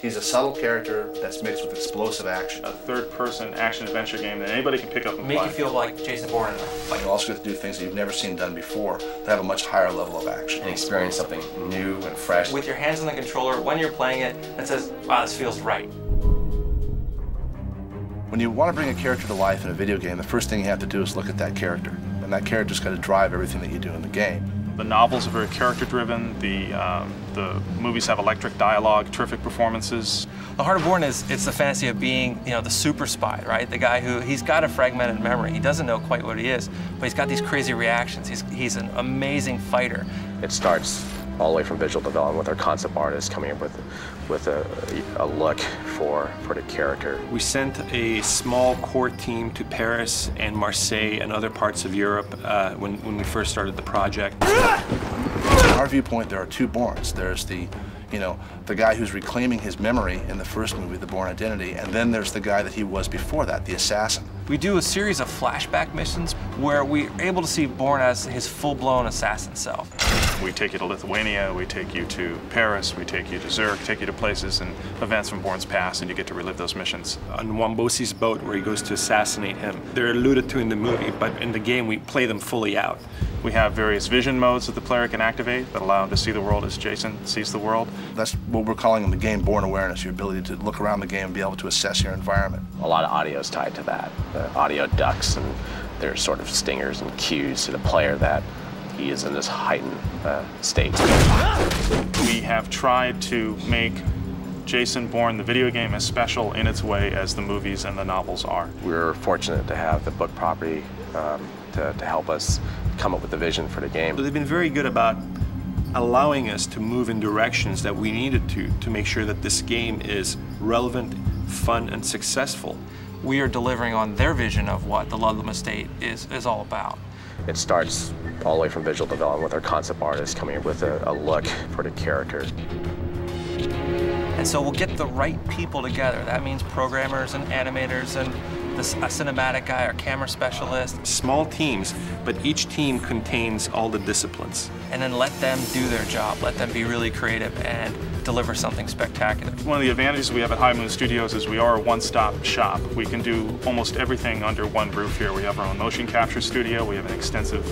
He's a subtle character that's mixed with explosive action. A third-person action-adventure game that anybody can pick up and Make play. you feel like Jason Bourne in a fight. You also get to do things that you've never seen done before that have a much higher level of action. And experience something new and fresh. With your hands on the controller, when you're playing it, it says, wow, this feels right. When you want to bring a character to life in a video game, the first thing you have to do is look at that character. And that character's got to drive everything that you do in the game. The novels are very character-driven. The movies have electric dialogue, terrific performances. The heart of Bourne it's the fantasy of being, the super spy, right? The guy he's got a fragmented memory. He doesn't know quite what he is, but he's got these crazy reactions. He's an amazing fighter. It starts all the way from visual development with our concept artists coming up with a look for the character. We sent a small core team to Paris and Marseille and other parts of Europe when we first started the project. From our viewpoint, there are two Bournes. There's the guy who's reclaiming his memory in the first movie, The Bourne Identity, and then there's the guy that he was before that, the assassin. We do a series of flashback missions where we're able to see Bourne as his full-blown assassin self. We take you to Lithuania, we take you to Paris, we take you to Zurich, take you to places and events from Bourne's past, and you get to relive those missions. On Wombosi's boat where he goes to assassinate him. They're alluded to in the movie, but in the game we play them fully out. We have various vision modes that the player can activate that allow him to see the world as Jason sees the world. That's what we're calling in the game Bourne awareness, your ability to look around the game and be able to assess your environment. A lot of audio is tied to that. The audio ducks and there's sort of stingers and cues to the player that he is in this heightened state. We have tried to make Jason Bourne, the video game, as special in its way as the movies and the novels are. We're fortunate to have the book property to help us come up with the vision for the game. They've been very good about allowing us to move in directions that we needed to make sure that this game is relevant, fun, and successful. We are delivering on their vision of what the Ludlum estate is all about. It starts all the way from visual development with our concept artists coming up with a look for the character. And so we'll get the right people together. That means programmers and animators and a cinematic guy, our camera specialist. Small teams, but each team contains all the disciplines. And then let them do their job. Let them be really creative and deliver something spectacular. One of the advantages we have at High Moon Studios is we are a one-stop shop. We can do almost everything under one roof here. We have our own motion capture studio. We have an extensive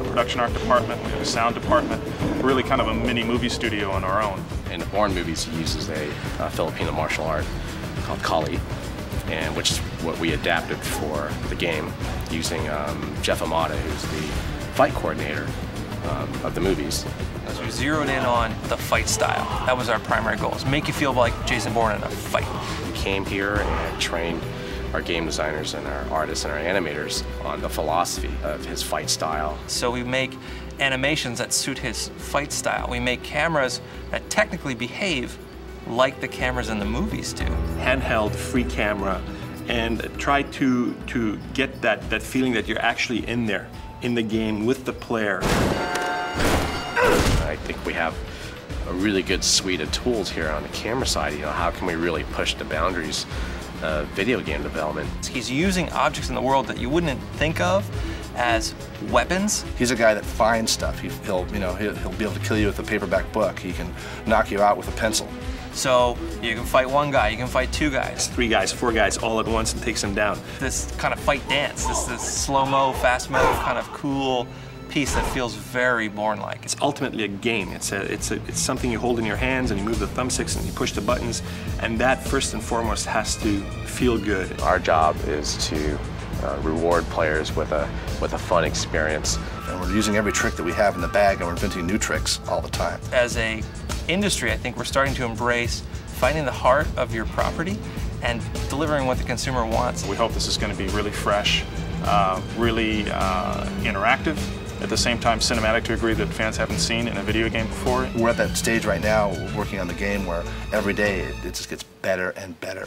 production art department. We have a sound department. We're really kind of a mini movie studio on our own. In the Bourne movies, he uses a Filipino martial art called Kali, and which is what we adapted for the game using Jeff Amata, who's the fight coordinator of the movies. So we zeroed in on the fight style. That was our primary goal, is make you feel like Jason Bourne in a fight. We came here and trained our game designers and our artists and our animators on the philosophy of his fight style. So we make animations that suit his fight style. We make cameras that technically behave like the cameras in the movies do. Handheld, free camera, and try to get that feeling that you're actually in there, in the game with the player. I think we have a really good suite of tools here on the camera side. How can we really push the boundaries of video game development? He's using objects in the world that you wouldn't think of as weapons. He's a guy that finds stuff. He'll be able to kill you with a paperback book. He can knock you out with a pencil. So you can fight one guy, you can fight two guys. 3 guys, 4 guys all at once and takes them down. This kind of fight dance, this slow-mo, fast-mo kind of cool piece that feels very Bourne-like. It's ultimately a game. It's something you hold in your hands and you move the thumbsticks and you push the buttons, and that first and foremost has to feel good. Our job is to reward players with a fun experience. And we're using every trick that we have in the bag, and we're inventing new tricks all the time. As a industry, I think we're starting to embrace finding the heart of your property and delivering what the consumer wants. We hope this is going to be really fresh, really interactive, at the same time cinematic to a degree that fans haven't seen in a video game before. We're at that stage right now, working on the game, where every day it just gets better and better.